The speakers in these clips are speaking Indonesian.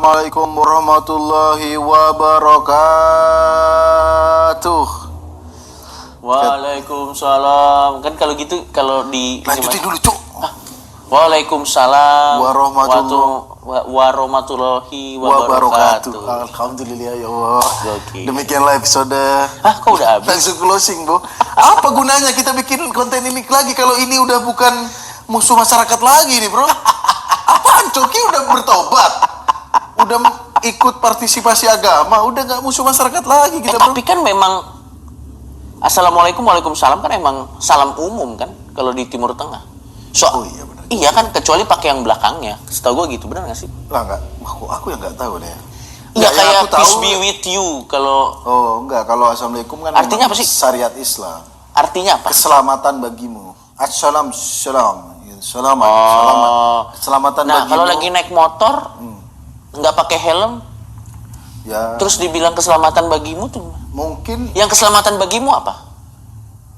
Assalamualaikum warahmatullahi wabarakatuh. Waalaikumsalam. Kan kalau gitu, kalau di lanjutin dulu, Cuk. Waalaikumsalam warahmatullahi wabarakatuh. Alhamdulillah ya Allah. Oke. Demikianlah episode. Kok udah habis? Langsung closing, Bu. Apa gunanya kita bikin konten ini lagi kalau ini udah bukan musuh masyarakat lagi nih, Bro? Apaan, Coki udah bertobat? Udah ikut partisipasi agama, udah gak musuh masyarakat lagi kita, Bro. Tapi kan memang Assalamualaikum, waalaikumsalam kan emang salam umum kan kalau di Timur Tengah. Oh iya benar. Iya kan, kecuali pakai yang belakangnya. Setahu gue gitu, benar nggak sih? Lah enggak, aku yang nggak tahu deh. Nggak kayak aku tahu, peace be with you kalau. Oh enggak, kalau assalamualaikum kan artinya apa sih? Syariat Islam. Artinya apa? Keselamatan bagimu. Assalam, salam. Selamat, keselamatan nah, bagimu. kalau lagi naik motor nggak pakai helm, ya. terus dibilang keselamatan bagimu tuh. Mungkin yang keselamatan bagimu apa?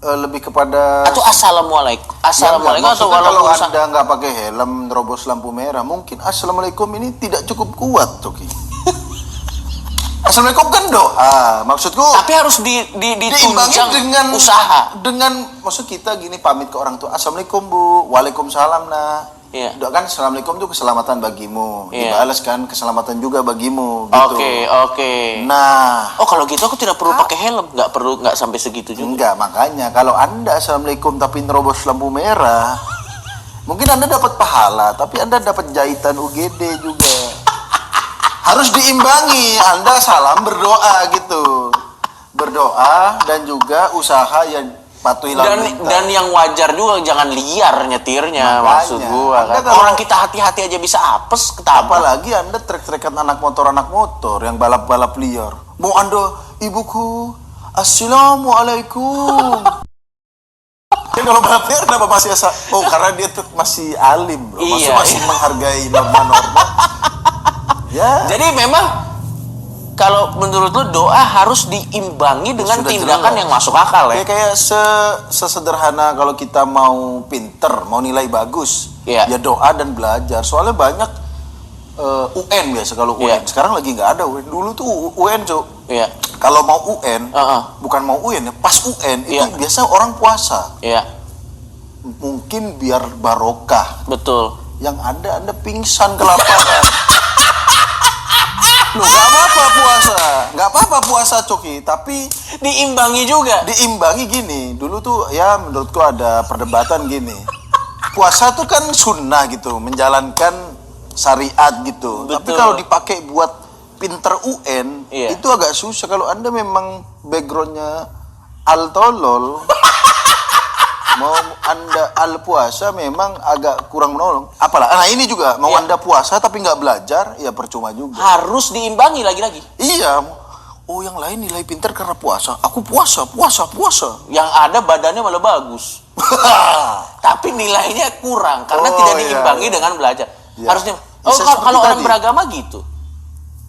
Lebih kepada atau assalamualaikum atau kalau Anda nggak pakai helm nerobos lampu merah, mungkin assalamualaikum ini tidak cukup kuat, Coki. Assalamualaikum kan doa, maksudku. Tapi harus ditunjang dengan usaha. Dengan maksud kita gini, pamit ke orang tua, assalamualaikum Bu, waalaikumsalam nah. Yeah. Doa kan assalamualaikum itu keselamatan bagimu, dibalas kan keselamatan juga bagimu, gitu. Oke. Nah, kalau gitu aku tidak perlu pakai helm, nggak sampai segitu juga. Enggak, makanya kalau Anda assalamualaikum tapi nerobos lampu merah, mungkin Anda dapat pahala, tapi Anda dapat jahitan UGD juga. Harus diimbangi, Anda salam berdoa gitu. Berdoa dan juga usaha yang patuhi lalu lintas. Dan yang wajar juga, jangan liar nyetirnya. Makanya, maksud gua kan. Orang kita hati-hati aja bisa apes ketabrak. Apalagi Anda trek-trekan anak motor yang balap-balap liar. Mau Anda, ibuku, assalamualaikum. Kan kalau balap liar kenapa masih karena dia masih alim, Bro. Masih menghargai norma-norma. Ya. Jadi memang kalau menurut lu doa harus diimbangi dengan tindakan yang masuk akal ya. Kayak sesederhana kalau kita mau pinter, mau nilai bagus, ya doa dan belajar. Soalnya banyak UN biasa kalau UN. Sekarang lagi nggak ada UN. Dulu tuh UN, Cuk. Iya. Kalau mau UN, bukan mau UN ya, pas UN itu biasa orang puasa. Iya. Mungkin biar barokah. Betul. Yang ada Anda pingsan kelaparan. Loh, nggak apa-apa puasa, Coki, tapi diimbangi juga. Diimbangi gini, dulu tuh ya menurutku ada perdebatan gini. Puasa tuh kan sunnah gitu, menjalankan syariat gitu. Betul. Tapi kalau dipakai buat pinter UN, itu agak susah. Kalau Anda memang backgroundnya al-tolol, mau Anda al-puasa memang agak kurang menolong. Nah ini juga, mau Anda puasa tapi nggak belajar, ya percuma juga. Harus diimbangi lagi-lagi. Iya. Oh, yang lain nilai pintar karena puasa. Aku puasa. Yang ada badannya malah bagus. Tapi nilainya kurang karena tidak diimbangi dengan belajar. Ya. Harusnya. Kalau orang beragama gitu.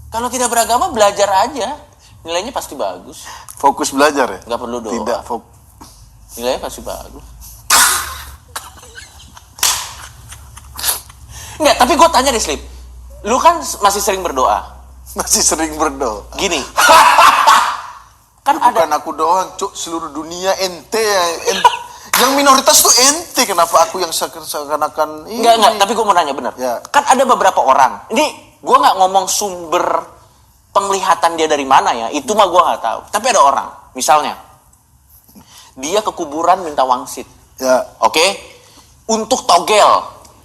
Kalau tidak beragama belajar aja, nilainya pasti bagus. Fokus belajar ya? Nggak perlu doa. Tidak fokus. Nilainya pasti bagus. Enggak, tapi gue tanya deh, Slip. Lu kan masih sering berdoa. Gini. Kan bukan aku doang, Cuk. Seluruh dunia ente. Yang minoritas tuh ente. Kenapa aku yang seakan-akan ini? Enggak. Tapi gue mau nanya bener. Ya. Kan ada beberapa orang. Ini gue nggak ngomong sumber penglihatan dia dari mana ya. Itu mah gue nggak tahu. Tapi ada orang. Misalnya, dia ke kuburan minta wangsit. Ya. Oke? Untuk togel.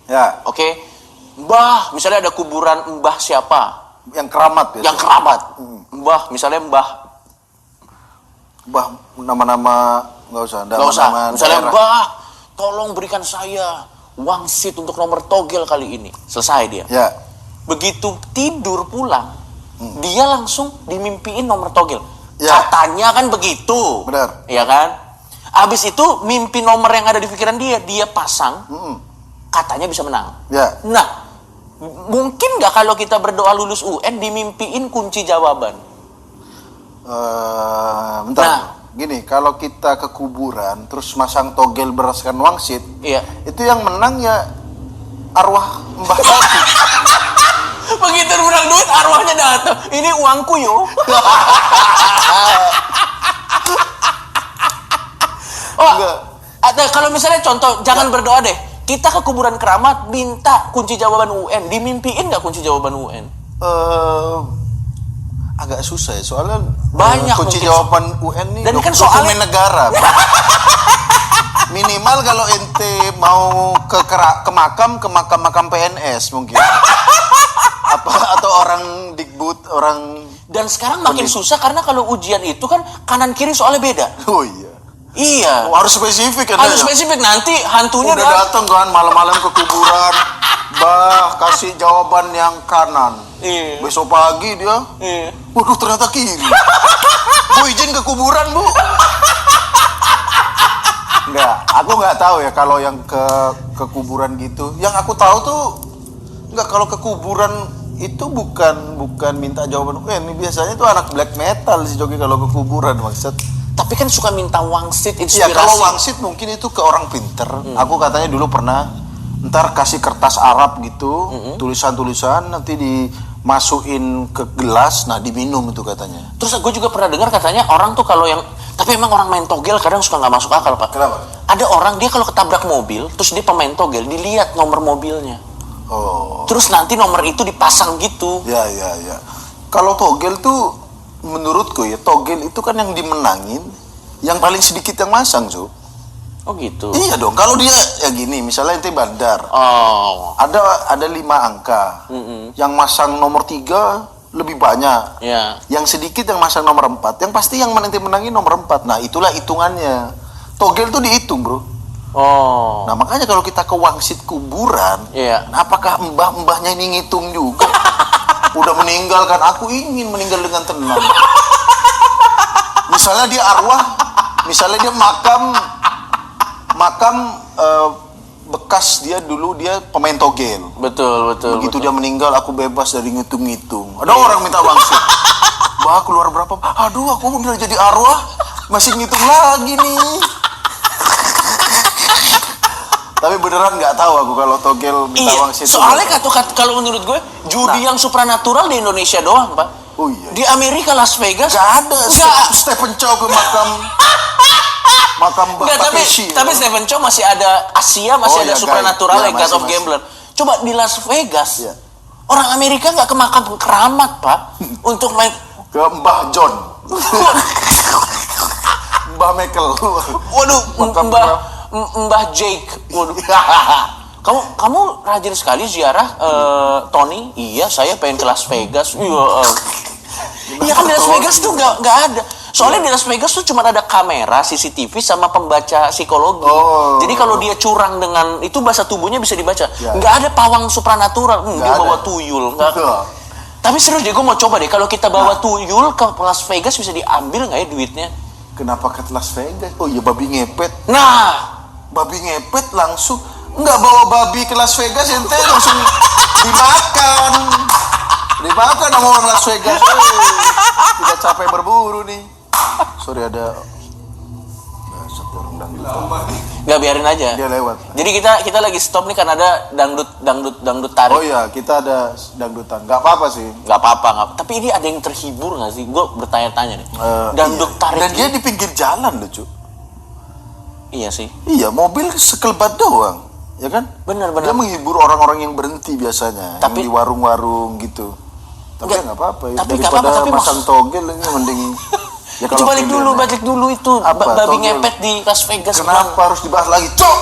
Ya. Oke? Mbah, misalnya ada kuburan mbah siapa? Yang keramat ya. Yang keramat. Mbah, misalnya mbah nama-nama nggak usah. Misalnya mbah, tolong berikan saya wangsit untuk nomor togel kali ini. Selesai dia. Ya. Begitu tidur pulang, dia langsung dimimpiin nomor togel. Ya. Katanya kan begitu. Benar. Iya kan? Abis itu mimpi nomor yang ada di pikiran dia pasang. Katanya bisa menang. Ya. Nah, mungkin nggak kalau kita berdoa lulus UN dimimpiin kunci jawaban? Bentar. Nah, gini, kalau kita ke kuburan terus masang togel beraskan wangsit, itu yang menang ya arwah Mbah Tati. Begitu menang duit, arwahnya datang. Ini uangku yo. Oh, ada kalau misalnya contoh, jangan berdoa deh. Kita ke kuburan keramat, minta kunci jawaban UN. Dimimpiin nggak kunci jawaban UN? Agak susah ya, soalnya banyak kunci jawaban UN ini dan kan dokumen negara. Minimal kalau ente mau ke makam PNS mungkin. Atau orang Dikbud, orang. Dan sekarang makin susah karena kalau ujian itu kan kanan kiri soalnya beda. Oh iya. Iya. Harus spesifik kan? Harus spesifik, nanti hantunya udah datang kan malam-malam ke kuburan. Kasih jawaban yang kanan. Iya. Besok pagi dia. Iya. Waduh, ternyata kiri. Bu, izin ke kuburan, Bu. Enggak, aku nggak tahu ya kalau yang ke kuburan gitu. Yang aku tahu tuh enggak, kalau ke kuburan itu bukan minta jawaban. Ini biasanya tuh anak black metal si Jogi kalau ke kuburan maksud. Tapi kan suka minta wangsit inspirasi. Ya kalau wangsit mungkin itu ke orang pinter. Aku katanya dulu pernah ntar kasih kertas Arab gitu, tulisan-tulisan nanti dimasukin ke gelas, nah diminum itu katanya. Terus gue juga pernah dengar katanya orang tuh kalau yang, tapi emang orang main togel kadang suka nggak masuk akal, Pak. Kenapa? Ada orang dia kalau ketabrak mobil, terus dia pemain togel, dilihat nomor mobilnya. Oh. Terus nanti nomor itu dipasang gitu. Ya. Kalau togel tuh menurutku ya, togel itu kan yang dimenangin, yang paling sedikit yang masang, Su. Oh gitu. Iya dong. Kalau dia ya gini, misalnya ente bandar. Oh. Ada 5 angka. Yang masang nomor 3 lebih banyak. Ya. Yang sedikit yang masang nomor 4. Yang pasti yang ente menangin nomor 4. Nah, itulah hitungannya. Togel tuh dihitung, Bro. Oh. Nah, makanya kalau kita ke wangsit kuburan, nah, apakah mbah-mbahnya ini ngitung juga? Udah meninggal kan, aku ingin meninggal dengan tenang. Misalnya dia arwah, misalnya dia makam bekas dia dulu dia pemain togel. Betul. Begitu dia meninggal, aku bebas dari ngitung-ngitung. Ada orang minta wangsit. Bah, keluar berapa? Aduh, aku udah jadi arwah, masih ngitung lagi nih. Tapi beneran nggak tahu aku kalau togel minta wangsit. Soalnya kalau menurut gue judi yang supranatural di Indonesia doang, Pak. Oh iya. Di Amerika Las Vegas nggak ada. Stephen Chow ke makam tapi Stephen Chow masih ada Asia, masih ada supranatural, God of Gambler. Coba di Las Vegas, orang Amerika nggak ke makam keramat, Pak, untuk main ke Mbah John, Mbah Michael. Waduh, Mbah Jake. Waduh. Kamu rajin sekali ziarah, Tony. Iya, saya pengen ke Las Vegas. Iya kan di Las Vegas tuh nggak ada. Soalnya di Las Vegas tuh cuma ada kamera, CCTV sama pembaca psikologi. Jadi kalau dia curang dengan itu bahasa tubuhnya bisa dibaca. Nggak ada pawang supranatural. Dia bawa tuyul. Tapi serius deh, gue mau coba deh. Kalau kita bawa tuyul ke Las Vegas bisa diambil nggak ya duitnya? Kenapa ke Las Vegas? Oh iya, babi ngepet. Nah, babi ngepet langsung nggak bawa babi ke Las Vegas, ente langsung dimakan sama orang Las Vegas. Tidak capek berburu nih. Sorry, ada orang dangdut. Nggak, biarin aja. Dia lewat. Jadi kita lagi stop nih karena ada dangdut tarik. Oh iya, kita ada dangdutan. Nggak apa-apa sih. Nggak apa-apa. Tapi ini ada yang terhibur nggak sih? Gue bertanya-tanya nih. Dangdut tarik. Dan dia di pinggir jalan loh, Cu. Iya sih. Iya, mobil sekelebat doang. Ya kan? Benar. Dia menghibur orang-orang yang berhenti biasanya. Tapi yang di warung-warung gitu. Tapi nggak apa-apa ya. Tapi daripada pasang togel ini mending. Ya, itu balik dulu itu babi ngepet di Las Vegas. Kenapa harus dibahas lagi, Cok?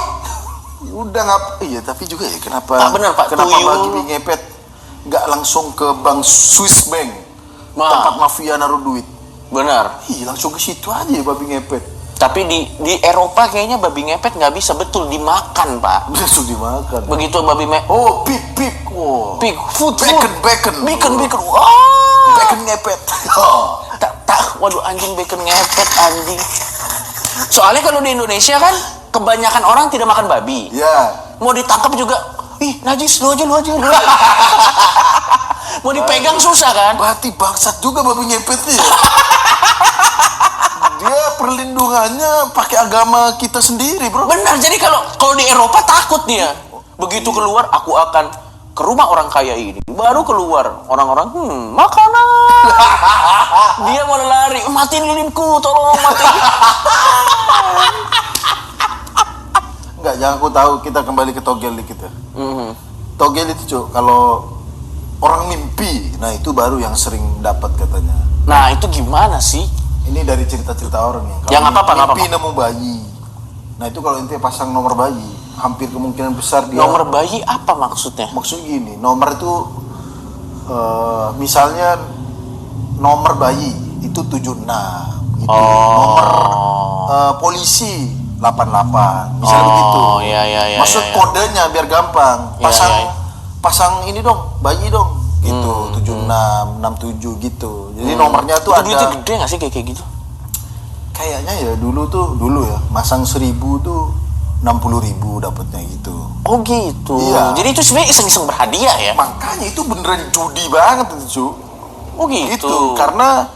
Udah nggak, iya tapi juga ya kenapa? Bener, Pak. Kenapa babi ngepet nggak langsung ke bank Swiss Bank, tempat mafia naruh duit? Benar. Iya, langsung ke situ aja ya babi ngepet. Tapi di Eropa kayaknya babi ngepet nggak bisa betul dimakan, Pak. Langsung dimakan. Begitu babi ngepet. Oh, pig. Oh. Pig food. Bacon. Oh. Bacon ngepet. Oh. Waduh, anjing bacon ngepet anjing. Soalnya kalau di Indonesia kan kebanyakan orang tidak makan babi. Ya. Mau ditangkap juga, ih najis, lu aja. Mau dipegang susah kan? Berarti bangsat juga babi ngepet ya. Dia perlindungannya pakai agama kita sendiri, Bro. Benar. Jadi kalau di Eropa takut dia. Begitu keluar, aku akan ke rumah orang kaya ini, baru keluar orang-orang, makanan. Dia malah lari, matiin lilinku, tolong matiin. Enggak, jangan aku tahu, kita kembali ke togel dikit ya. Togel itu Cuk, kalau orang mimpi, nah itu baru yang sering dapat katanya. Nah itu gimana sih? Ini dari cerita-cerita orang ya. Ya nggak apa-apa, mimpi nemu bayi. Nah itu kalau intinya pasang nomor bayi, hampir kemungkinan besar dia. Nomor bayi apa maksudnya? Maksudnya gini, nomor itu misalnya nomor bayi itu 76 gitu. Nomor polisi 88. Misalnya begitu. Iya. Maksud kodenya biar gampang. Pasang ini dong, bayi dong. Gitu, 76, 67 gitu. Jadi nomornya tuh itu ada. duitnya gede nggak sih kayak gitu? Kayaknya ya dulu ya, masang 1000 tuh 60.000 dapatnya gitu. Oh gitu. Iya. Jadi itu sebenarnya iseng-iseng berhadiah ya? Makanya itu beneran judi banget itu, Cu. Oh gitu. Karena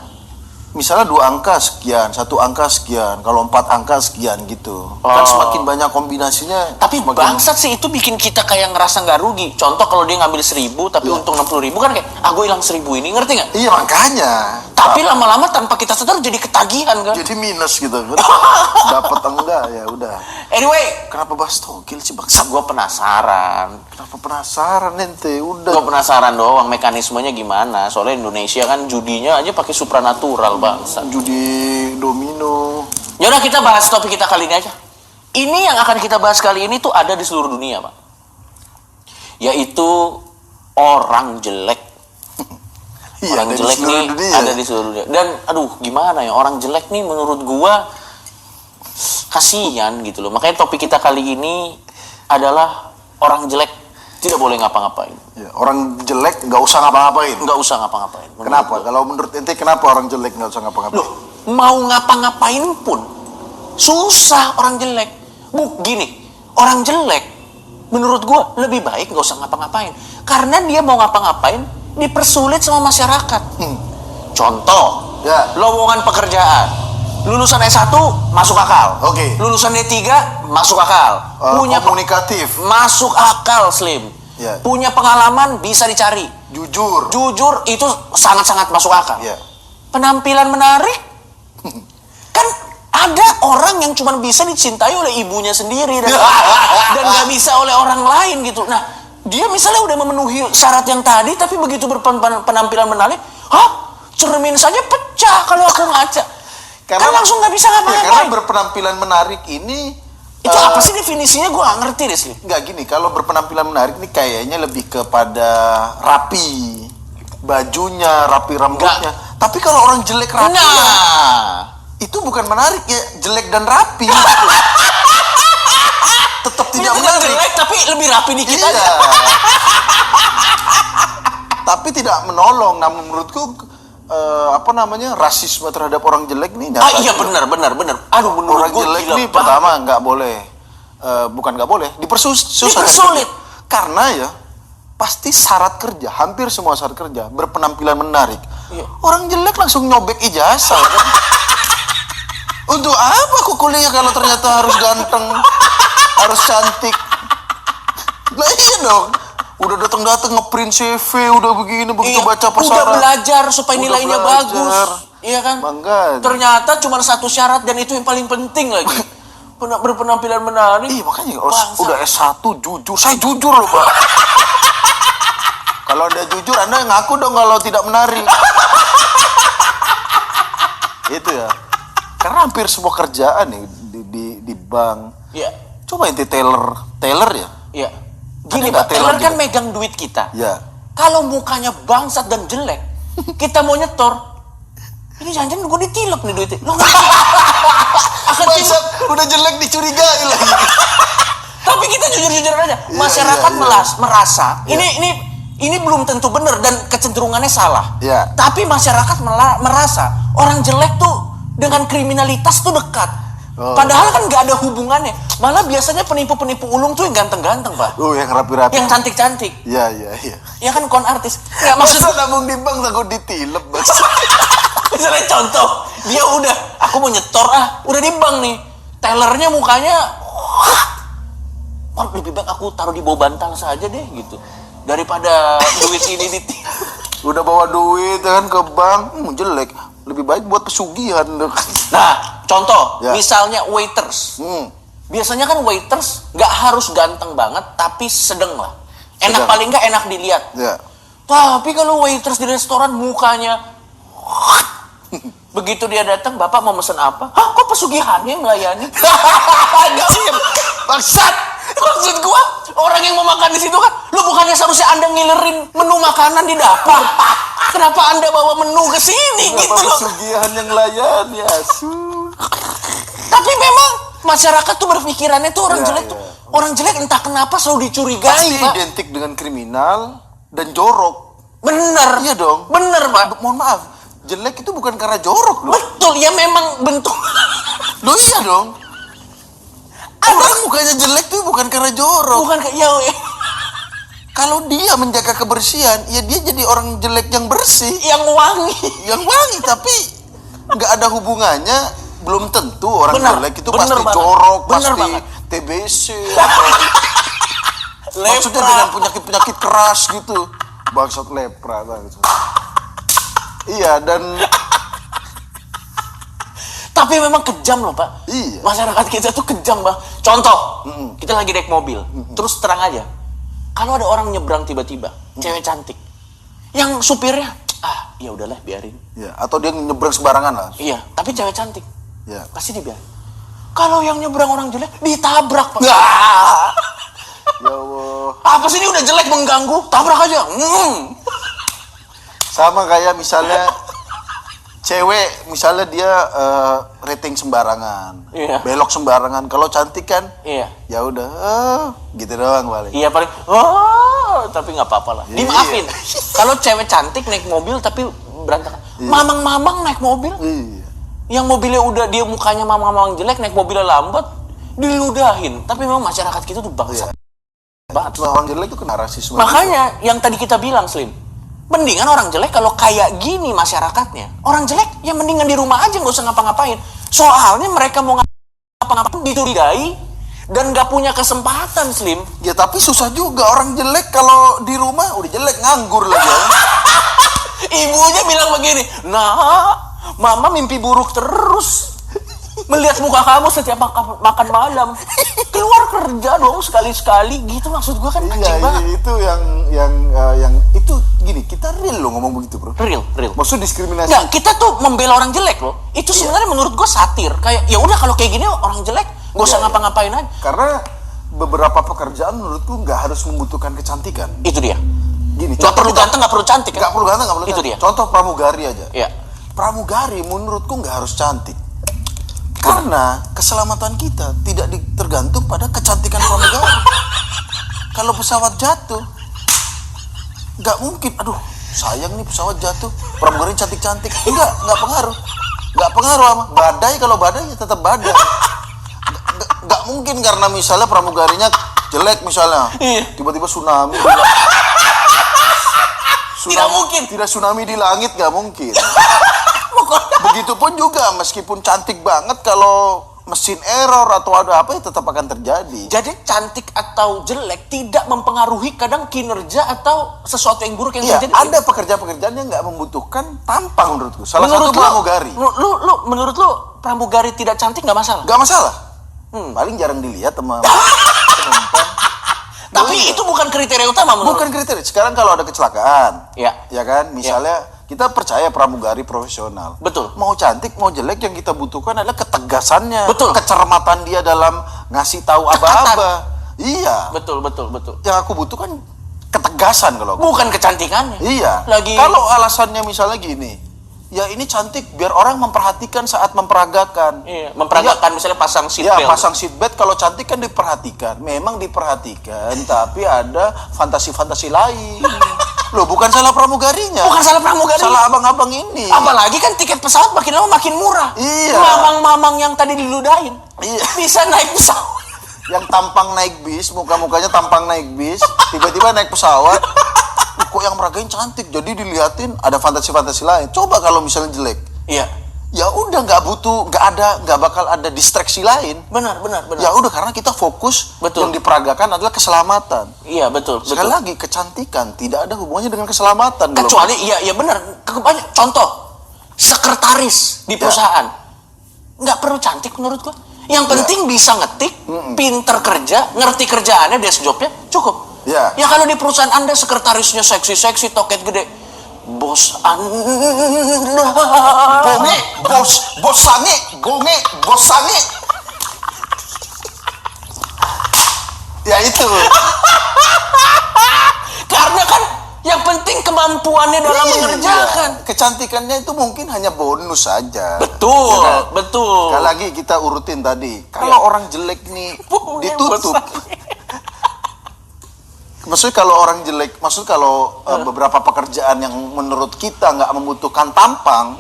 misalnya 2 angka sekian, 1 angka sekian, kalau 4 angka sekian gitu. Kan semakin banyak kombinasinya. Tapi bangsat sih itu bikin kita kayak ngerasa nggak rugi. Contoh kalau dia ngambil 1000 tapi untung 60.000 kan kayak, gue hilang 1000 ini, ngerti nggak? Iya makanya. Tapi lama-lama tanpa kita sadar jadi ketagihan kan? Jadi minus gitu. Dapat enggak ya udah. Anyway, Kenapa bahas togel sih bangsa? gue penasaran. Kenapa penasaran ente? Udah. Gue penasaran doang mekanismenya gimana. Soalnya Indonesia kan judinya aja pakai supranatural bangsa. Judi domino. Yaudah kita bahas topik kita kali ini aja. Ini yang akan kita bahas kali ini tuh ada di seluruh dunia, Pak. Yaitu orang jelek. Iya, Orang jelek nih ada di seluruh dunia. Dan aduh gimana ya, orang jelek nih menurut gua kasihan gitu loh. Makanya topik kita kali ini adalah orang jelek tidak boleh ngapa-ngapain. Ya, orang jelek nggak usah ngapa-ngapain. Nggak usah ngapa-ngapain. Kenapa? Kalau menurut ente kenapa orang jelek nggak usah ngapa-ngapain? Loh, mau ngapa-ngapain pun susah orang jelek. Gini, orang jelek menurut gua lebih baik nggak usah ngapa-ngapain. Karena dia mau ngapa-ngapain dipersulit sama masyarakat. Contoh, lowongan pekerjaan. Lulusan S1 masuk akal. Oke. Lulusan D3 masuk akal. Punya komunikatif. Masuk akal, Slim. Ya. Punya pengalaman bisa dicari. Jujur itu sangat-sangat masuk akal. Ya. Penampilan menarik. Kan ada orang yang cuma bisa dicintai oleh ibunya sendiri dan nggak bisa oleh orang lain gitu. Nah, dia misalnya udah memenuhi syarat yang tadi, tapi begitu berpenampilan menarik, cermin saja pecah kalau aku ngaca. Kan langsung nggak bisa ngapa-ngapain. Ya, karena berpenampilan menarik ini itu apa sih definisinya? Gue nggak ngerti deh sih. Nggak gini, kalau berpenampilan menarik ini kayaknya lebih kepada rapi, bajunya rapi, rambutnya. Tapi kalau orang jelek rapi, itu bukan menarik ya, jelek dan rapi. Gitu. Tetap tidak menarik. Jelek tapi lebih rapi dikit aja. Tapi tidak menolong. Namun menurutku rasisme terhadap orang jelek nih nyata. Iya benar. Aduh, menurut orang jelek nih pertama nggak boleh, bukan nggak boleh, dipersulit. Karena ya pasti syarat kerja, hampir semua syarat kerja berpenampilan menarik. Iya. Orang jelek langsung nyobek ijazah. Kan? Untuk apa aku kuliah kalau ternyata harus ganteng, harus cantik? Lah iya dong. Udah datang ngeprint CV, udah begini, begitu baca pasaran. Udah belajar supaya nilainya bagus. Iya kan? Bangga. Ternyata cuma satu syarat dan itu yang paling penting lagi. Berpenampilan menarik. Iya makanya udah S1 jujur. Saya jujur loh, Pak. Kalau Anda jujur, Anda ngaku dong kalau tidak menarik. Itu ya. Karena hampir semua kerjaan nih di bank. Iya. Coba inti teller ya. Iya. Gini Pak, teller kan megang duit kita. Ya. Kalau mukanya bangsat dan jelek, kita mau nyetor, ini jangan-jangan gue ditilep nih duitnya. Lo bangsat, udah jelek dicurigai lagi. Tapi kita jujur-jujur aja. Masyarakat merasa ini belum tentu benar dan kecenderungannya salah. Ya. Tapi masyarakat merasa orang jelek tuh dengan kriminalitas tuh dekat. Padahal kan nggak ada hubungannya. Malah biasanya penipu-penipu ulung tuh yang ganteng-ganteng, Pak. Yang rapi-rapi. Yang cantik-cantik. Iya. Ya kan kon artis. Nggak maksud nabung di bank takut ditilep, Mas. Misalnya contoh, dia aku mau nyetor udah di bank nih. Tellernya mukanya lebih baik aku taruh di bawah bantal saja deh gitu. daripada duit ini udah bawa duit kan ke bank, jelek. Lebih baik buat pesugihan. Nah, contoh, Ya. misalnya waiters. Biasanya kan waiters nggak harus ganteng banget, tapi sedang lah. Enak, Sedang. paling nggak enak dilihat. Ya. Tapi kalau waiters di restoran mukanya begitu dia datang, Bapak mau mesen apa? Hah, kok pesugihannya yang melayani? Bangsat! Maksud gua, orang yang mau makan di situ kan, lu bukannya seharusnya Anda ngilerin menu makanan di dapur. Kenapa Anda bawa menu ke sini gitu loh? Pesugihan yang layani, asu. Tapi memang masyarakat tuh berpikirannya tuh orang Ya, jelek ya. tuh, orang jelek entah kenapa selalu dicurigai, Pasti Pak. identik dengan kriminal dan jorok. Bener. Iya dong. Bener, Pak. Mohon maaf, jelek itu bukan karena jorok loh. Betul, ya memang bentuk. Loh iya dong. Orang mukanya jelek tuh bukan karena jorok. Bukan kayak ya. Kalau dia menjaga kebersihan, ya dia jadi orang jelek yang bersih, Yang wangi. yang wangi. Tapi nggak ada hubungannya. Belum tentu orang Bener, jelek itu bener pasti banget. jorok, Bener pasti banget. TBC atau maksudnya dengan penyakit-penyakit keras gitu. Bangsat lepra bangsat. Iya, dan Tapi memang kejam loh, Pak. Iya. Masyarakat kita tuh kejam, Bang. Contoh, kita lagi naik mobil, terus terang aja. Kalau ada orang nyebrang tiba-tiba, cewek cantik, yang supirnya, ya udahlah biarin. ya, atau dia nyebrang sembarangan lah. Iya, tapi cewek cantik, Ya. pasti dibiarin. Kalau yang nyebrang orang jelek, ditabrak, Pak. Ya Allah. Apa sih ini udah jelek mengganggu? Tabrak aja. Sama kayak misalnya cewek, misalnya dia rating sembarangan, Iya. belok sembarangan. Kalau cantik kan, Iya. ya udah, gitu doang paling. Iya paling, tapi nggak apa-apa lah. Iya. Dimaafin. Kalau cewek cantik naik mobil tapi berantakan. Mamang-mamang naik mobil, Iya. yang mobilnya udah dia mukanya mamang-mamang jelek, naik mobilnya lambat, diludahin. Tapi memang masyarakat kita tuh bangsa banget. Orang jelek itu kena rasisme. Makanya yang tadi kita bilang, Slim, mendingan orang jelek kalau kayak gini masyarakatnya. Orang jelek ya mendingan di rumah aja, nggak usah ngapa-ngapain. Soalnya mereka mau ngapa-ngapain dicurigai dan nggak punya kesempatan, Slim. Ya tapi susah juga orang jelek kalau di rumah udah jelek nganggur lagi. Ibunya bilang begini, nah, mama mimpi buruk terus melihat muka kamu setiap makan malam. Keluar kerja dong sekali-sekali gitu, maksud gua kan anjing Iya, banget. itu yang itu gini, kita real loh ngomong begitu, Bro. Real. Maksud diskriminasi. Nggak, kita tuh membela orang jelek loh. Itu sebenarnya menurut gua satir. Kayak ya udah kalau kayak gini orang jelek, gak usah Iya. ngapa-ngapain aja. Karena beberapa pekerjaan menurutku nggak harus membutuhkan kecantikan. Itu dia. Gini, Nggak perlu ganteng, nggak perlu cantik kan? Nggak perlu ganteng, nggak perlu Itu cantik. dia. Contoh pramugari aja. Iya. Pramugari menurutku nggak harus cantik. Karena keselamatan kita tidak tergantung pada kecantikan pramugari. Kalau pesawat jatuh, nggak mungkin. Aduh, sayang nih pesawat jatuh. Pramugari cantik-cantik. Nggak pengaruh. Nggak pengaruh sama badai. Kalau badai ya tetap badai. Nggak mungkin karena misalnya pramugarinya jelek misalnya, Iya. tiba-tiba tsunami. Tidak mungkin. Tidak tsunami di langit, nggak mungkin. Begitupun juga meskipun cantik banget kalau mesin error atau ada apa ya tetap akan terjadi. Jadi cantik atau jelek tidak mempengaruhi kadang kinerja atau sesuatu yang buruk yang Iya, terjadi. ada pekerjaan-pekerjaan yang nggak membutuhkan tampang menurutku. Salah Menurut satu lu- pramugari. Menurut lu pramugari tidak cantik nggak masalah? Nggak masalah. Paling jarang dilihat sama penumpang. Tapi iya. itu bukan kriteria utama menurut. Bukan kriteria. Sekarang kalau ada kecelakaan, Ya. ya kan, misalnya kita percaya pramugari profesional. Betul. Mau cantik, mau jelek, yang kita butuhkan adalah ketegasannya, Betul. kecermatan dia dalam ngasih tahu aba-aba. Iya. Betul. Yang aku butuhkan ketegasan kalau aku. Bukan kecantikannya. Iya. Lagi Kalau alasannya misalnya gini, ya ini cantik biar orang memperhatikan saat memperagakan. Iya, memperagakan misalnya pasang seat Ya, belt. pasang seatbelt kalau cantik kan diperhatikan. Memang diperhatikan, tapi ada fantasi-fantasi lain. Loh, bukan salah pramugarinya. Bukan salah pramugari. Salah abang-abang ini. Apalagi kan tiket pesawat makin lama makin murah. Iya. Mamang-mamang yang tadi diludahin. Iya. Bisa naik pesawat. Yang tampang naik bis, muka-mukanya tampang naik bis, tiba-tiba naik pesawat. Kok yang meragain cantik, jadi dilihatin ada fantasi-fantasi lain. Coba kalau misalnya jelek. Iya. ya udah nggak bakal ada distraksi lain. Benar. Ya udah, karena kita fokus. Betul. Yang diperagakan adalah keselamatan. Iya, betul. Sekali lagi, kecantikan tidak ada hubungannya dengan keselamatan. Kecuali iya benar. Banyak contoh sekretaris di perusahaan nggak perlu cantik menurut gua. Yang penting bisa ngetik, pinter kerja, ngerti kerjaannya, desk jobnya cukup. Ya. Ya kalau di perusahaan Anda sekretarisnya seksi, toket gede, bos Anda. Bos sange. Ya itu. Karena kan yang penting kemampuannya dalam mengerjakan. Kecantikannya itu mungkin hanya bonus saja. Betul, Ya, betul. Sekali lagi kita urutin tadi. Kalau orang jelek nih ditutup. Maksudnya kalau beberapa pekerjaan yang menurut kita nggak membutuhkan tampang,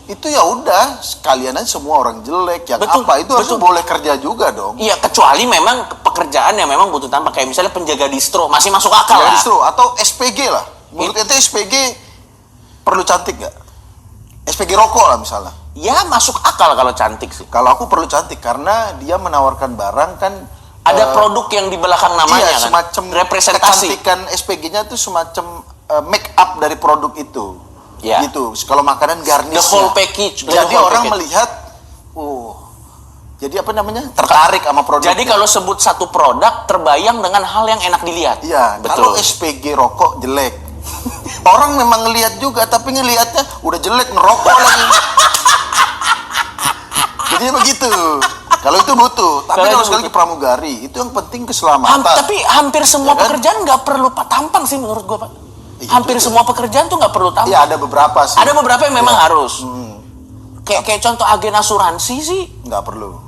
itu ya udah sekalian aja semua orang jelek. Yang betul, apa itu harus boleh kerja juga dong. Iya, kecuali memang pekerjaan yang memang butuh tampang, kayak misalnya penjaga distro masih masuk akal lah. Distro atau SPG lah. Menurut ente SPG perlu cantik nggak? SPG rokok lah misalnya. Ya masuk akal kalau cantik sih. Kalau aku perlu cantik karena dia menawarkan barang kan. Ada produk yang di belakang namanya kan, semacam representasi. Kecantikan SPG-nya itu semacam make up dari produk itu. Ya. Gitu. Kalau makanan garnish. The whole package. Jadi orang melihat, jadi apa namanya? Tertarik sama produk. Jadi kalau sebut satu produk terbayang dengan hal yang enak dilihat. Iya. Kalau SPG rokok jelek, orang memang ngelihat juga, tapi ngelihatnya udah jelek ngerokok lagi. Jadi begitu. Kalau itu butuh, tapi kalau sekali lagi pramugari, itu yang penting keselamatan. Tapi hampir semua pekerjaan nggak perlu tampang sih menurut gua, Pak. Hampir semua pekerjaan tuh nggak perlu tampang. Iya, ada beberapa sih. Ada beberapa yang memang harus. Kayak contoh agen asuransi sih nggak perlu.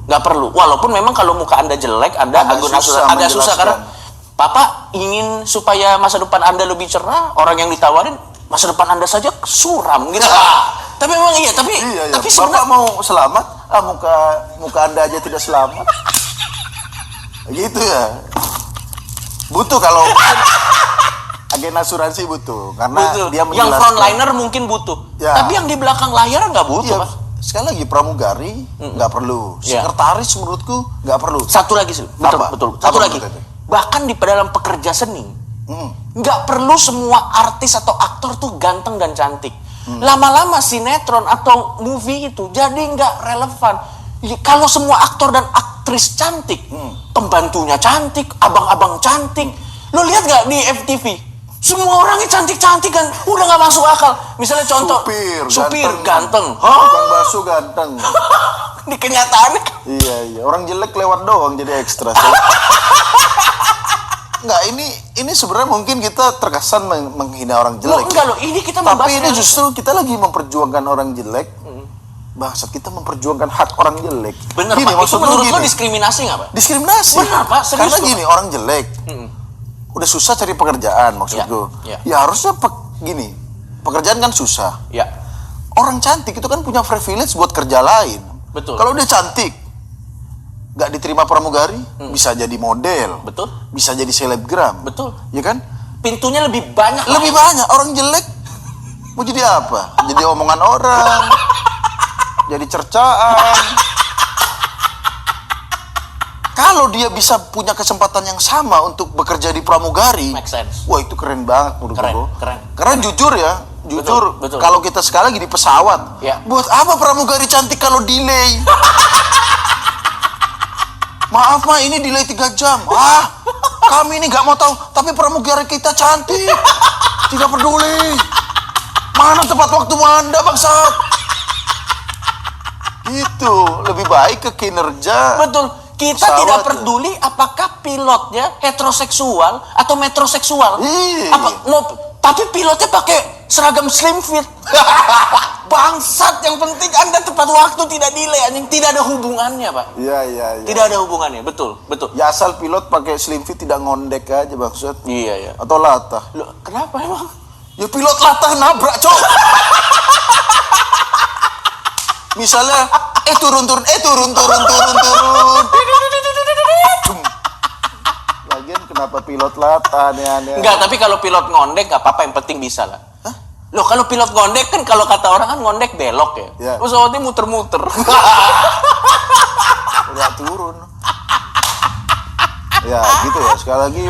Walaupun memang kalau muka Anda jelek, Anda agen asuransi agak susah karena Bapak ingin supaya masa depan Anda lebih cerah, orang yang ditawarin masa depan Anda saja suram gitu. Tapi memang tapi Bapak mau selamat, muka Anda aja tidak selamat. Gitu ya. Butuh kalau agen asuransi butuh karena dia menjelaskan. Yang frontliner mungkin butuh. Ya. Tapi yang di belakang layar nggak butuh, Pak. Sekali lagi pramugari nggak perlu. Sekretaris menurutku nggak perlu. Satu lagi sih. Betul. Satu lagi. Bahkan di dalam pekerja seni nggak perlu semua artis atau aktor tuh ganteng dan cantik. Lama-lama sinetron atau movie itu jadi nggak relevan. Kalau semua aktor dan aktris cantik, pembantunya cantik, abang-abang cantik, lo lihat nggak di FTV? Semua orangnya cantik-cantik kan, udah nggak masuk akal. Misalnya contoh, supir ganteng. Tukang bakso ganteng. Di kenyataannya. Iya. Orang jelek lewat doang jadi ekstra. Enggak, ini sebenarnya mungkin kita terkesan menghina orang jelek. Enggak loh, ini kita tapi ini justru kita lagi memperjuangkan orang jelek. Bangsat, kita memperjuangkan hak orang jelek. Bener, Pak. Itu menurut lo diskriminasi nggak, Pak? Diskriminasi. Benar, Pak. Serius, karena gini, orang jelek udah susah cari pekerjaan maksudku. Ya harusnya gini, pekerjaan kan susah. Ya. Orang cantik itu kan punya privilege buat kerja lain. Betul. Kalau dia cantik, nggak diterima pramugari, bisa jadi model. Betul. Bisa jadi selebgram. Betul. Ya kan? Pintunya lebih banyak. Lebih banyak. Orang jelek mau jadi apa? Jadi omongan orang. Jadi cercaan. Kalau dia bisa punya kesempatan yang sama untuk bekerja di pramugari, make sense. Wah itu keren banget menurut gue. Keren. Karena jujur ya, betul. Kalau kita sekali lagi di pesawat, buat apa pramugari cantik kalau delay? Maaf mah, ini delay 3 jam. Kami ini nggak mau tahu, tapi pramugari kita cantik, tidak peduli. Mana tepat waktu Anda, bangsat? Gitu, lebih baik ke kinerja. Betul. Kita tidak peduli apakah pilotnya heteroseksual atau metroseksual. Tapi pilotnya pakai seragam slim fit. Bangsat, yang penting Anda tepat waktu, tidak delay, anjing. Tidak ada hubungannya, Pak. Iya. Tidak ada hubungannya, betul. Ya asal pilot pakai slim fit tidak ngondek aja maksud. Iya. Atau latah. Loh, kenapa emang? Ya pilot latah nabrak, cok. Misalnya, turun. Lagian kenapa pilot latah aneh-aneh? Enggak, tapi kalau pilot ngondek nggak apa-apa, yang penting bisa lah. Loh kalau pilot ngondek kan, kalau kata orang kan ngondek belok ya. Ya. Pesawatnya muter-muter. Udah turun. Ya gitu ya. Sekali lagi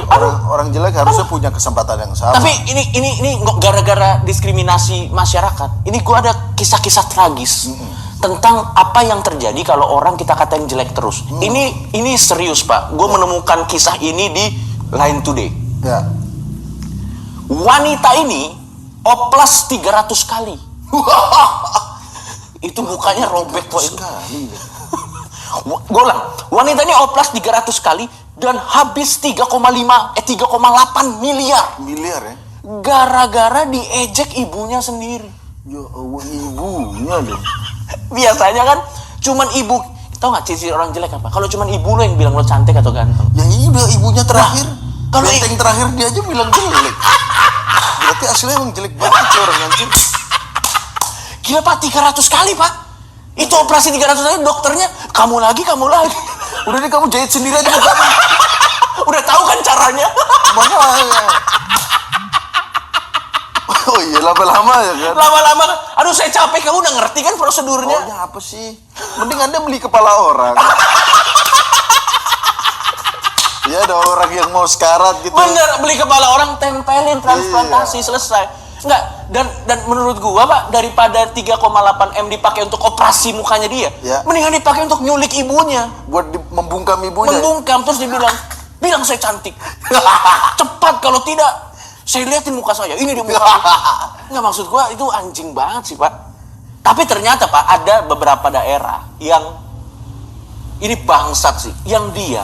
orang jelek harusnya punya kesempatan yang sama. Tapi ini gara-gara diskriminasi masyarakat. Ini gua ada kisah-kisah tragis tentang apa yang terjadi kalau orang kita katain jelek terus. Ini serius, Pak. Gua menemukan kisah ini di Line Today. Ya. Wanita ini oplas 300 kali. Itu mukanya robek kok itu. Gue ulang, wanita ini oplas 300 kali dan habis 3,8 miliar. Miliar ya? Gara-gara diejek ibunya sendiri. Ya Allah, ibunya dong. Biasanya kan cuman ibu, tau gak ciri orang jelek apa? Kalau cuman ibu lo yang bilang lo cantik atau ganteng. Ya iya, ibunya terakhir. Kalau benteng terakhir dia aja bilang jelek. Berarti aslinya emang jelek banget sih orang anjir. Gila Pak, 300 kali Pak. Itu operasi 300 kali, dokternya kamu lagi. Udah deh kamu jahit sendiri aja mukanya. Udah tahu kan caranya. Makanya. Oh iya, lama-lama ya kan? Lama-lama kan, aduh saya capek, kamu udah ngerti kan prosedurnya? Oh ya apa sih? Mending Anda beli kepala orang. Ya ada orang yang mau sekarat gitu. Bener, beli kepala orang, tempelin, transplantasi, selesai. Enggak, dan menurut gua Pak, daripada 3,8 M dipakai untuk operasi mukanya dia, mendingan dipakai untuk nyulik ibunya. Buat membungkam ibunya. Membungkam, terus dibilang, bilang saya cantik. Cepat, kalau tidak saya liatin muka saya, ini di muka. Nggak, maksud gua itu anjing banget sih Pak. Tapi ternyata Pak, ada beberapa daerah yang ini bangsat sih, yang dia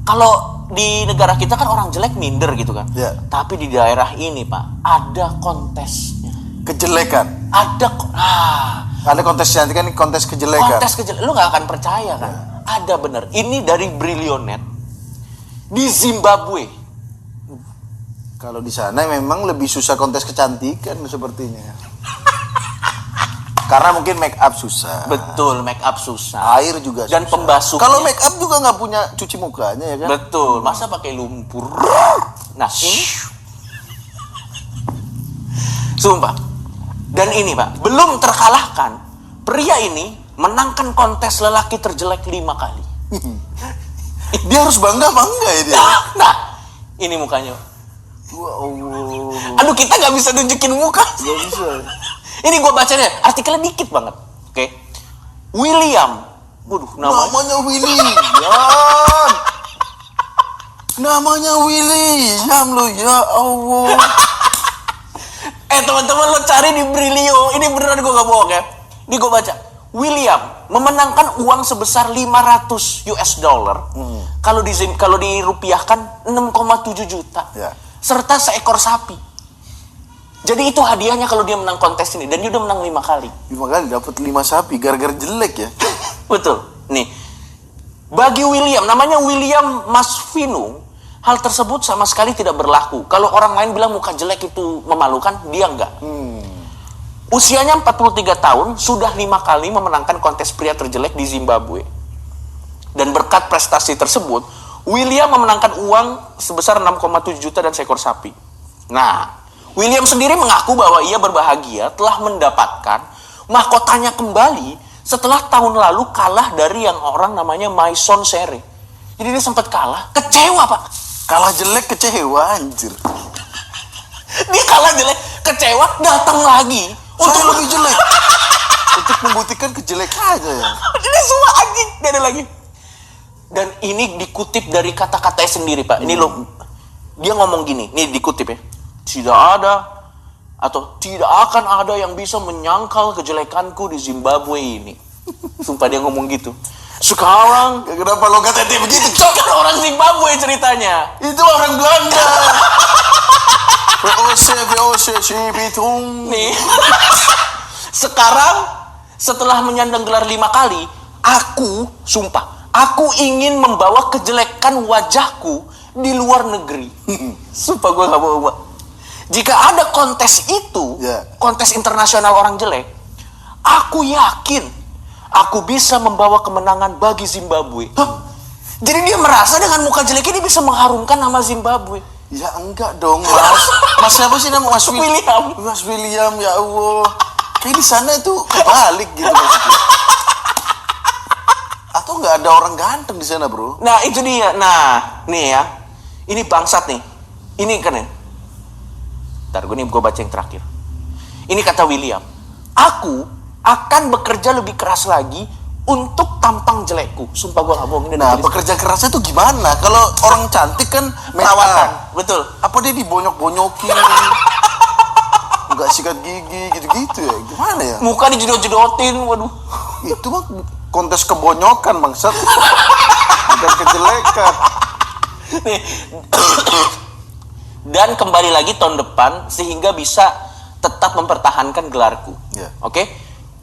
kalau di negara kita kan orang jelek minder gitu kan. Ya. Tapi di daerah ini Pak, ada kontesnya. Kejelekan. Ada kontes cantik kan, kontes kejelekan. kontes kejelekan. Lu nggak akan percaya kan? Ada bener. Ini dari Brilionet di Zimbabwe. Kalau di sana memang lebih susah kontes kecantikan sepertinya. Karena mungkin make up susah. Betul, make up susah. Air juga susah. Dan pembasuh. Kalau make up juga nggak punya cuci mukanya ya kan? Betul, masa pakai lumpur. Nah, ini sumpah. Dan ini Pak, belum terkalahkan. Pria ini menangkan kontes lelaki terjelek 5 kali. Dia harus bangga apa enggak ya dia? Nah, ini mukanya. Wow. Aduh, kita nggak bisa nunjukin muka. Nggak bisa. Ini gue bacanya, artikelnya dikit banget. Oke. William. Waduh, Namanya William. Namanya William lo, ya Allah. Teman-teman lo cari di Brilio. Ini beneran gue gak bohong ya. Ini gue baca. William memenangkan uang sebesar 500 US dollar. Kalau dirupiahkan 6,7 juta. Ya. Serta seekor sapi. Jadi itu hadiahnya kalau dia menang kontes ini. Dan dia udah menang 5 kali. 5 kali dapat 5 sapi gara-gara jelek ya. Betul. Nih. Bagi William, namanya William Masvinu, hal tersebut sama sekali tidak berlaku. Kalau orang lain bilang muka jelek itu memalukan, dia enggak. Usianya 43 tahun, sudah 5 kali memenangkan kontes pria terjelek di Zimbabwe. Dan berkat prestasi tersebut, William memenangkan uang sebesar 6,7 juta dan seekor sapi. Nah, William sendiri mengaku bahwa ia berbahagia telah mendapatkan mahkotanya kembali setelah tahun lalu kalah dari yang orang namanya Maison Sere. Jadi dia sempat kalah, kecewa Pak. Kalah jelek kecewa anjir. Dia kalah jelek, kecewa, datang lagi. Saya lebih jelek. Untuk membuktikan kejelekannya ya. Ini semua anjing, dia ada lagi. Dan ini dikutip dari kata-katanya sendiri Pak. Ini loh, dia ngomong gini, ini dikutip ya. Tidak ada atau tidak akan ada yang bisa menyangkal kejelekanku di Zimbabwe ini. Sumpah dia ngomong gitu. Sekarang kenapa lo kata dia begitu? Kan orang Zimbabwe ceritanya. Itu orang Belanda. VOC Cibitung. Nih. Sekarang setelah menyandang gelar 5 kali, aku ingin membawa kejelekan wajahku di luar negeri. Sumpah gue gak bohong. Jika ada kontes itu, kontes internasional orang jelek, aku yakin aku bisa membawa kemenangan bagi Zimbabwe. Jadi dia merasa dengan muka jelek ini bisa mengharumkan nama Zimbabwe. Ya enggak dong, Mas. Mas siapa sih nama Mas William? Mas William, ya Allah. Kayak di sana itu kebalik gitu maksudnya. Atau nggak ada orang ganteng di sana, bro? Nah, itu dia. Nah, nih ya. Ini bangsat nih. Ini kan ya. Ntar gue baca yang terakhir. Ini kata William. Aku akan bekerja lebih keras lagi untuk tampang jelekku. Sumpah gue gak bohong. Nah, bekerja kerasnya tuh gimana? Kalau orang cantik kan perawatan. Betul. Apa dia dibonyok-bonyokin? Nggak sikat gigi, gitu-gitu ya? Gimana ya? Muka dijedot-jedotin, waduh. Itu mah kontes kebonyokan, bangsat. Bukan kejelekan. Nih. Dan kembali lagi tahun depan sehingga bisa tetap mempertahankan gelarku. Yeah. Oke?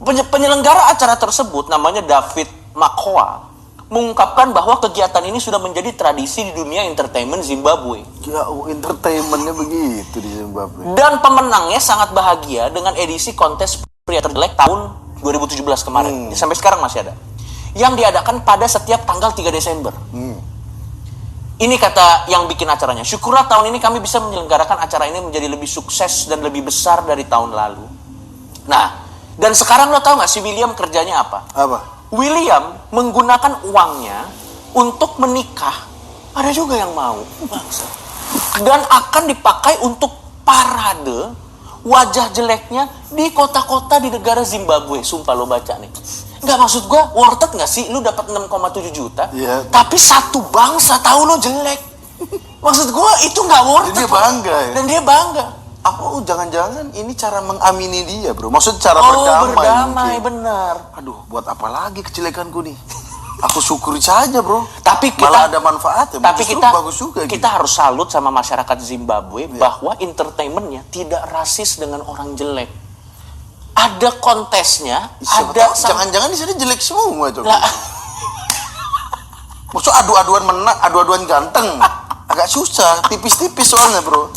Penyelenggara acara tersebut namanya David Makhoa mengungkapkan bahwa kegiatan ini sudah menjadi tradisi di dunia entertainment Zimbabwe. Ya, entertainmentnya begitu di Zimbabwe. Dan pemenangnya sangat bahagia dengan edisi kontes pria terjelek tahun 2017 kemarin. Sampai sekarang masih ada. Yang diadakan pada setiap tanggal 3 Desember. Ini kata yang bikin acaranya. Syukurlah tahun ini kami bisa menyelenggarakan acara ini menjadi lebih sukses dan lebih besar dari tahun lalu. Nah, dan sekarang lo tau gak si William kerjanya apa? Apa? William menggunakan uangnya untuk menikah. Ada juga yang mau. Bangsa. Dan akan dipakai untuk parade wajah jeleknya di kota-kota di negara Zimbabwe. Sumpah lo baca nih. Nggak, maksud gue worth it nggak sih lu dapat 6,7 juta yeah. Tapi satu bangsa tahu lo jelek. Maksud gue itu nggak worth it. Dia bangga ya? Dan dia bangga. Apa jangan-jangan ini cara mengamini dia, bro? Maksud cara berdamai benar. Aduh, buat apa lagi kejelekanku nih? Aku syukuri saja, bro. Tapi kita, malah ada manfaatnya. Tapi kita bagus juga kita gitu. harus salut sama masyarakat Zimbabwe bahwa entertainmentnya tidak rasis dengan orang jelek. Ada kontesnya, ada jangan-jangan di sini jelek semua itu. Lah. Maksud adu-aduan menang, adu-aduan ganteng. Agak susah, tipis-tipis soalnya, bro.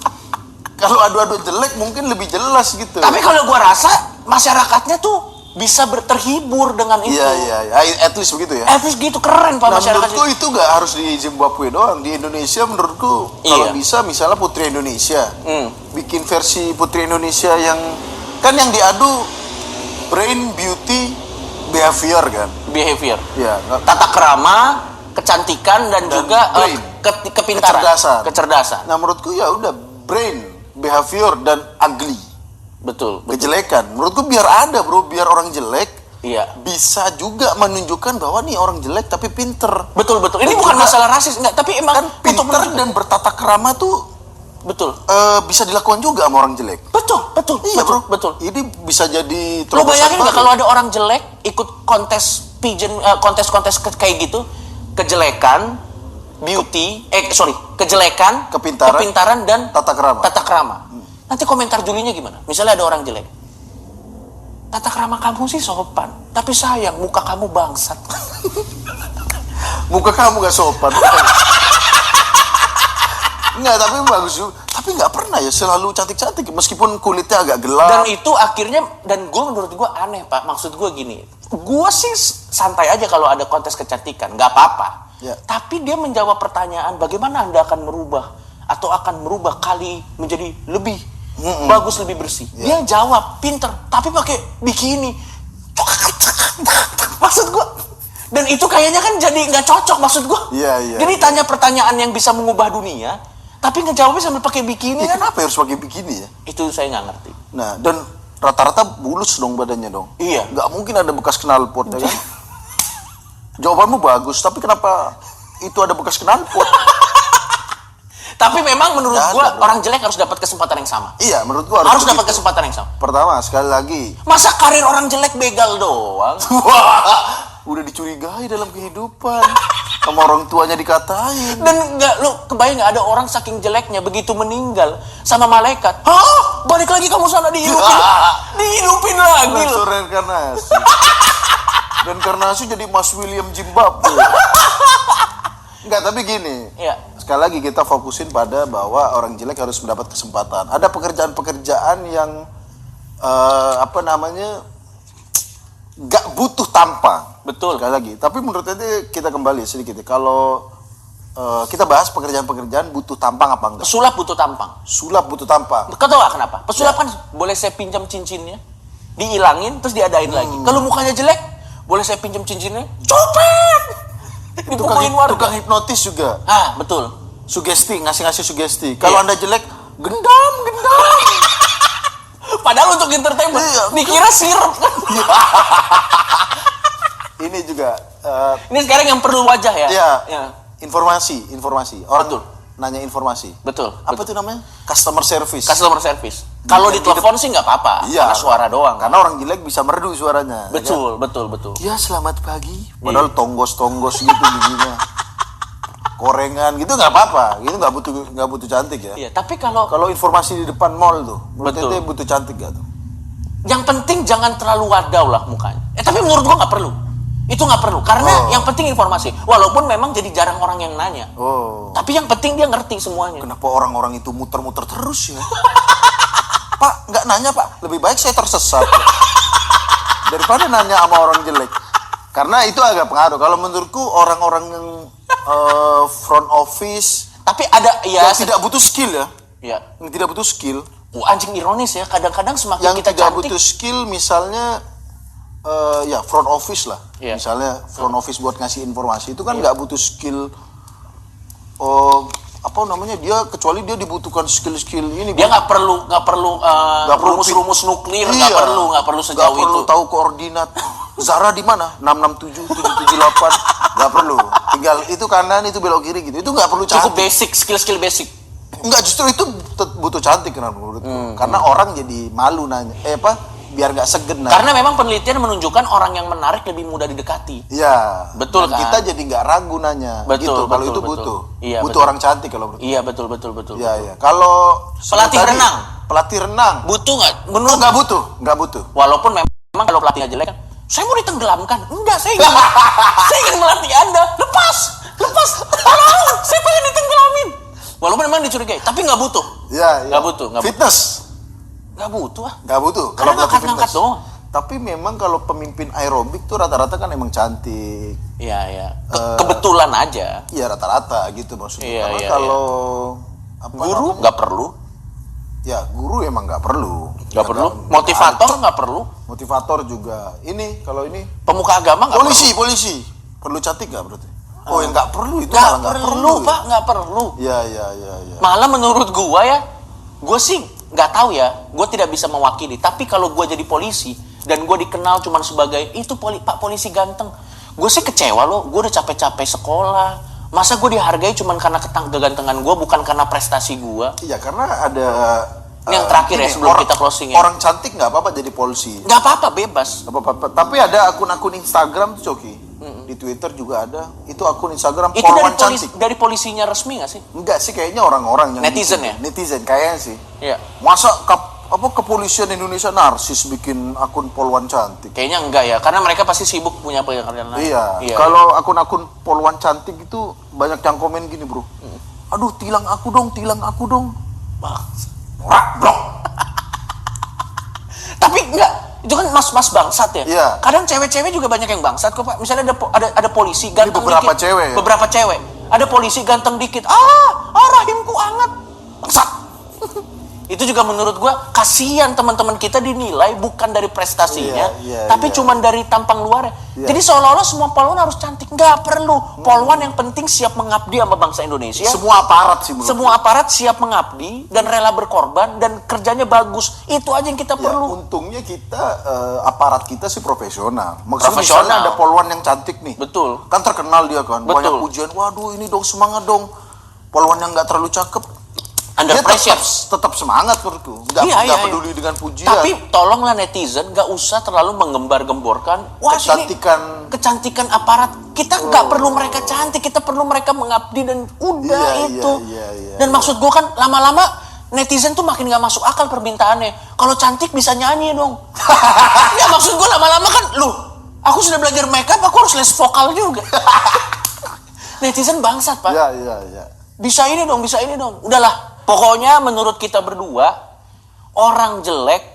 Kalau adu-adu jelek mungkin lebih jelas gitu. Tapi kalau gua rasa masyarakatnya tuh bisa terhibur dengan itu. Iya. At least begitu ya. At least gitu, keren Pak masyarakat. Menurutku itu gak harus di Zimbabwe doang. Di Indonesia menurutku kalau bisa misalnya Putri Indonesia. Bikin versi Putri Indonesia yang kan yang diadu brain, beauty, behavior kan. Behavior. Ya. Tata krama, kecantikan dan juga kepintaran. Kecerdasan. Nah menurutku ya udah brain, behavior dan ugly. Betul. Kejelekan. Menurutku biar ada, bro, biar orang jelek bisa juga menunjukkan bahwa nih orang jelek tapi pinter. Betul. Ini bukan masalah rasis, enggak, tapi emang kan pinter dan bertata krama tuh bisa dilakukan juga sama orang jelek. Betul. Iya, bro. Betul. Ini bisa jadi lo bayangin nggak kalau ada orang jelek ikut kontes pigeon, kontes kayak gitu, kejelekan, beauty, kejelekan, kepintaran dan tata krama. Nanti komentar Julinya gimana? Misalnya ada orang jelek. Tata krama kamu sih sopan, tapi sayang muka kamu bangsat. Muka kamu gak sopan. Enggak, tapi bagus juga. Tapi nggak pernah ya selalu cantik-cantik meskipun kulitnya agak gelap. Dan itu akhirnya, menurut gue aneh Pak. Maksud gue gini, gue sih santai aja kalau ada kontes kecantikan, nggak apa-apa. Ya. Tapi dia menjawab pertanyaan, bagaimana Anda akan merubah atau akan merubah kali menjadi lebih bagus, lebih bersih. Dia jawab pinter, tapi pakai bikini. Maksud gue, dan itu kayaknya kan jadi nggak cocok maksud gue. Iya. Jadi tanya pertanyaan yang bisa mengubah dunia, tapi ngejawabnya sambil pakai bikini. Kenapa harus pakai bikini ya? Itu saya nggak ngerti. Nah, dan rata-rata bulus dong badannya dong. Iya. Nggak mungkin ada bekas knalpot ya kan? Jawabanmu bagus, tapi kenapa itu ada bekas knalpot? Tapi memang menurut gua orang jelek harus dapat kesempatan yang sama. Iya, menurut gua harus dapat kesempatan yang sama. Pertama, sekali lagi. Masa karir orang jelek begal doang? Udah dicurigai dalam kehidupan. Sama orang tuanya dikatain. Dan lu kebayang nggak ada orang saking jeleknya begitu meninggal sama malaikat. Hah? Balik lagi kamu sana dihidupin. Dihidupin lagi loh. Reinkarnasi. Reinkarnasi jadi Mas William Zimbabwe. Enggak, tapi gini. Iya. Sekali lagi kita fokusin pada bahwa orang jelek harus mendapat kesempatan. Ada pekerjaan-pekerjaan yang nggak butuh tampang. Betul. Sekali lagi. Tapi menurut saya kita kembali sedikit. Kalau kita bahas pekerjaan-pekerjaan butuh tampang apa enggak? Pesulap butuh tampang. Sulap butuh tampang. Kau tahu gak kenapa? Pesulap kan boleh saya pinjam cincinnya, diilangin terus diadain lagi. Kalau mukanya jelek, boleh saya pinjam cincinnya, copet. Dipukulin warga. Tukang hipnotis juga. Ah, betul. Sugesti, ngasih sugesti. Kalau Anda jelek, gendam. Padahal untuk entertainment, dikira sirup kan. Ini juga. Ini sekarang yang perlu wajah ya. Iya. Informasi. Orang Betul. nanya informasi. Betul. Apa itu namanya? Customer service. Customer service. Kalau ditelepon sih nggak apa-apa, Iya, karena suara doang. Karena orang jelek bisa merdu suaranya. Betul. Ya selamat pagi. Padahal tonggos gitu giginya. Korengan gitu nggak apa-apa. Gitu nggak butuh cantik ya. Iya, tapi kalau Informasi di depan mall tuh, menurut Betul. Tete butuh cantik gak tuh? yang penting jangan terlalu wadaw lah mukanya. Tapi menurut gua nggak perlu. Itu nggak perlu, karena yang penting informasi. Walaupun memang jadi jarang orang yang nanya. Tapi yang penting dia ngerti semuanya. Kenapa orang-orang itu muter-muter terus ya? Pak, nggak nanya Pak. Lebih baik saya tersesat. Daripada nanya sama orang jelek. Karena itu agak pengaruh. Kalau menurutku orang-orang yang front office, Tapi ada yang tidak butuh skill ya. Ya. Yang tidak butuh skill. Anjing ironis ya, kadang-kadang semakin Yang kita tidak cantik. butuh skill misalnya front office lah. Iya. Misalnya front office buat ngasih informasi itu kan nggak butuh skill. Apa namanya, dia kecuali dia dibutuhkan skill ini. Dia nggak perlu rumus-rumus nuklir, nggak perlu sejauh nggak perlu itu. tahu koordinat. Zara di mana? 667 778. Nggak perlu. Tinggal itu kanan, itu belok kiri gitu. Itu nggak perlu Cukup cantik. basic, skill basic. Enggak, justru itu butuh cantik kan menurutku. Karena orang jadi malu nanya. Biar nggak segen. Karena memang penelitian menunjukkan orang yang menarik lebih mudah didekati. Iya. Betul Dan kan? kita jadi nggak ragu nanya. Betul, gitu. Kalau betul, itu betul. butuh. Iya, butuh betul. orang cantik kalau menurut. Iya, betul. Iya. Kalau Pelatih tadi, renang. Pelatih renang. Butuh nggak? Menurut Nggak butuh. Walaupun memang kalau pelatihnya jelek kan, saya mau ditenggelamkan. Enggak, saya ingin melatih Anda. Lepas. Tolong, saya pengen ditenggelamin. Walaupun memang dicurigai, tapi nggak butuh. Iya. Nggak butuh. Fitness. Nggak butuh ah. Nggak butuh. Karena pelatih ngangkat fitness. doang. Tapi memang kalau pemimpin aerobik tuh rata-rata kan emang cantik. Iya. Kebetulan aja. Iya, rata-rata gitu maksudnya. Iya, Karena iya, kalau Guru nggak perlu. Ya, guru emang nggak perlu. Nggak perlu. Motivator nggak perlu. Motivator juga. Ini kalau ini Pemuka agama nggak perlu. polisi perlu cantik nggak berarti? Oh, yang nggak perlu itu Nggak malah nggak perlu, ya? Pak, nggak perlu. Iya. Malah menurut gua ya, gua sih nggak tahu ya, gua tidak bisa mewakili. Tapi kalau gua jadi polisi dan gua dikenal cuma sebagai itu Pak polisi ganteng, gua sih kecewa loh. Gua udah capek-capek sekolah, masa gua dihargai cuma karena kegantengan gua, bukan karena prestasi gua. Iya, karena ada Ini yang terakhir ya, sebelum kita closing ya. Orang cantik nggak apa-apa jadi polisi. Nggak apa-apa, bebas. Nggak apa-apa. Tapi ada akun-akun Instagram tuh, Coki. Di Twitter juga ada. Itu akun Instagram Itu polwan cantik. dari polisinya resmi nggak sih? Enggak sih, kayaknya orang-orang yang Netizen bikin. ya? Netizen kayaknya sih. Iya. Masa kepolisian Indonesia narsis bikin akun polwan cantik? Kayaknya enggak ya, karena mereka pasti sibuk punya pekerjaan lain. Iya. Kalau akun-akun polwan cantik itu banyak yang komen gini, Bro. Aduh, tilang aku dong. Bro. Tapi enggak, itu kan mas-mas bangsat ya. Iya. Kadang cewek-cewek juga banyak yang bangsat kok, Pak. Misalnya ada polisi ganteng beberapa dikit. cewek ya? Beberapa cewek. Ada polisi ganteng dikit. Rahimku hangat. Bangsat. Itu juga menurut gua kasihan teman-teman kita dinilai bukan dari prestasinya, tapi cuman dari tampang luarnya. Jadi seolah-olah semua polwan harus cantik. Nggak perlu. Polwan yang penting siap mengabdi sama bangsa Indonesia. Semua aparat sih menurut Semua aparat siap mengabdi dan rela berkorban dan kerjanya bagus. Itu aja yang kita perlu. Untungnya kita aparat kita sih profesional. Maksudnya Profesional. misalnya ada polwan yang cantik nih. Betul. Kan terkenal dia kan. Betul. Banyak pujian. Waduh, ini dong semangat dong. Polwan yang nggak terlalu cakep. Under Dia pressure. tetap semangat menurutku. Nggak peduli dengan pujian. Tapi tolonglah netizen nggak usah terlalu menggembar-gemborkan. Wah, kecantikan aparat. Kita nggak perlu mereka cantik, kita perlu mereka mengabdi dan udah itu. Dan maksud gue kan lama-lama netizen tuh makin nggak masuk akal permintaannya. Kalau cantik bisa nyanyi dong. Ya maksud gue lama-lama kan, aku sudah belajar makeup, aku harus les vokal juga. Netizen bangsat, Pak. Iya. Bisa ini dong. Udahlah. Pokoknya menurut kita berdua, orang jelek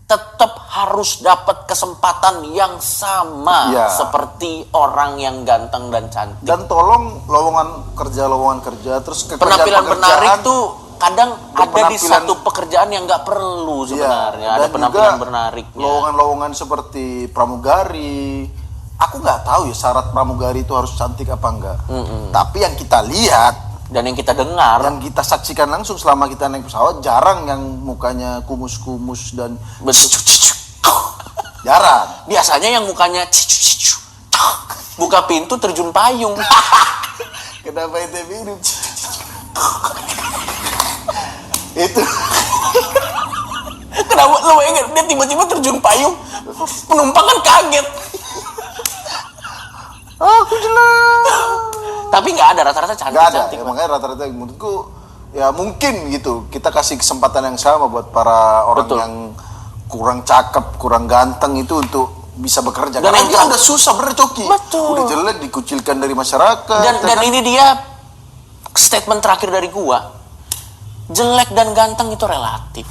tetap harus dapat kesempatan yang sama seperti orang yang ganteng dan cantik. Dan tolong lowongan kerja terus penampilan menarik tuh kadang ada di satu pekerjaan yang nggak perlu sebenarnya. Ada penampilan menariknya. Lowongan-lowongan seperti pramugari. Aku nggak tahu ya syarat pramugari itu harus cantik apa enggak. Tapi yang kita lihat dan yang kita dengar, yang kita saksikan langsung selama kita naik pesawat, jarang yang mukanya kumus-kumus dan jarang. Biasanya yang mukanya buka pintu terjun payung. Kenapa itu mirip? Itu. Kenapa lo ingat dia tiba-tiba terjun payung? Penumpang kan kaget. Aku jelek. Tapi nggak ada, rata-rata cantik. Ya, makanya rata-rata menurutku ya mungkin gitu. Kita kasih kesempatan yang sama buat para orang yang kurang cakep, kurang ganteng itu untuk bisa bekerja. Dan karena dia udah susah bener Coki. Betul. Udah jelek, dikucilkan dari masyarakat. Dan ini dia statement terakhir dari gua. Jelek dan ganteng itu relatif.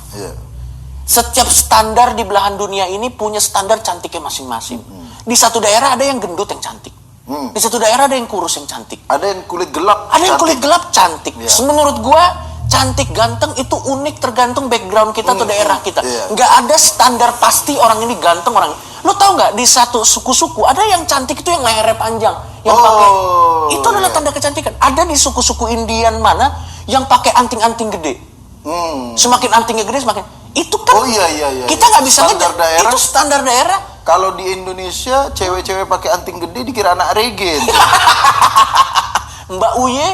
Setiap standar di belahan dunia ini punya standar cantiknya masing-masing. Di satu daerah ada yang gendut yang cantik. Di satu daerah ada yang kurus yang cantik. Ada yang kulit gelap. Ada yang kulit gelap cantik. Menurut gua cantik ganteng itu unik tergantung background kita atau daerah kita. Nggak ada standar pasti orang ini ganteng orang. Lo tau nggak di satu suku-suku ada yang cantik itu yang lehernya panjang, yang pakai itu adalah tanda kecantikan. Ada di suku-suku Indian mana yang pakai anting-anting gede. Semakin antingnya gede semakin itu kan. Kita nggak bisa ngejar. Itu standar daerah. Kalau di Indonesia cewek-cewek pakai anting gede dikira anak regen. Mbak Uye.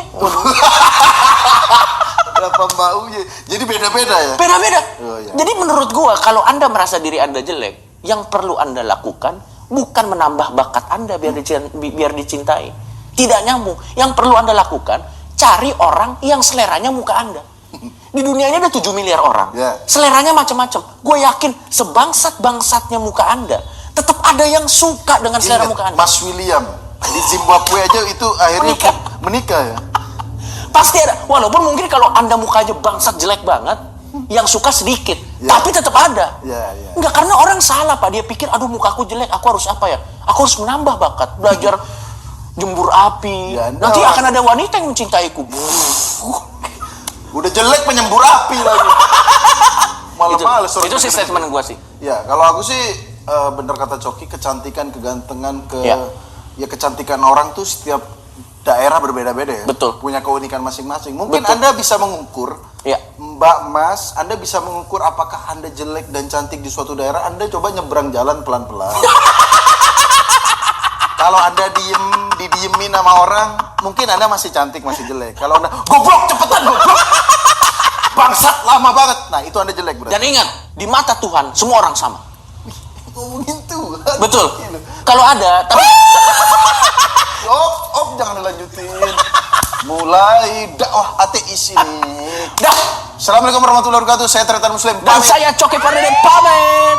Berapa Mbak Uye? Jadi beda-beda ya? Beda-beda. Jadi menurut gua kalau Anda merasa diri Anda jelek, yang perlu Anda lakukan bukan menambah bakat Anda biar dicintai. Tidak nyambung. Yang perlu Anda lakukan, cari orang yang seleranya muka Anda. Di dunia ini ada 7 miliar orang. Seleranya macam-macam. Gue yakin sebangsat-bangsatnya muka Anda, tetap ada yang suka dengan selera muka Anda. Mas William di Zimbabwe aja itu akhirnya menikah ya. Pasti ada. Walaupun mungkin kalau Anda mukanya bangsat jelek banget, yang suka sedikit, tapi tetap ada. Enggak, karena orang salah Pak. Dia pikir, aduh mukaku jelek, aku harus apa ya? Aku harus menambah bakat, belajar jembur api. Nanti akan ada wanita yang mencintaiku. Udah jelek penyembur api lagi. Malah-malah itu sih statement gue sih. Ya, kalau aku sih bener kata Coki, kecantikan, kegantengan, kecantikan orang tuh setiap daerah berbeda-beda ya. Betul. Punya keunikan masing-masing. Mungkin Anda bisa mengukur, Mbak Mas, Anda bisa mengukur apakah Anda jelek dan cantik di suatu daerah. Anda coba nyebrang jalan pelan-pelan. Kalau Anda didiemin sama orang, mungkin Anda masih cantik, masih jelek. Kalau Anda, goblok, cepetan, goblok. Bangsat, lama banget. Nah, itu Anda jelek berarti. Dan ingat, di mata Tuhan, semua orang sama. Ngomongin Tuhan. Betul. Kalau ada, tapi... jangan dilanjutin. Mulai dakwah ateis ini. Dah. Assalamualaikum warahmatullahi wabarakatuh. Saya Tretan Muslim. Dan saya Coki Pardede pamit.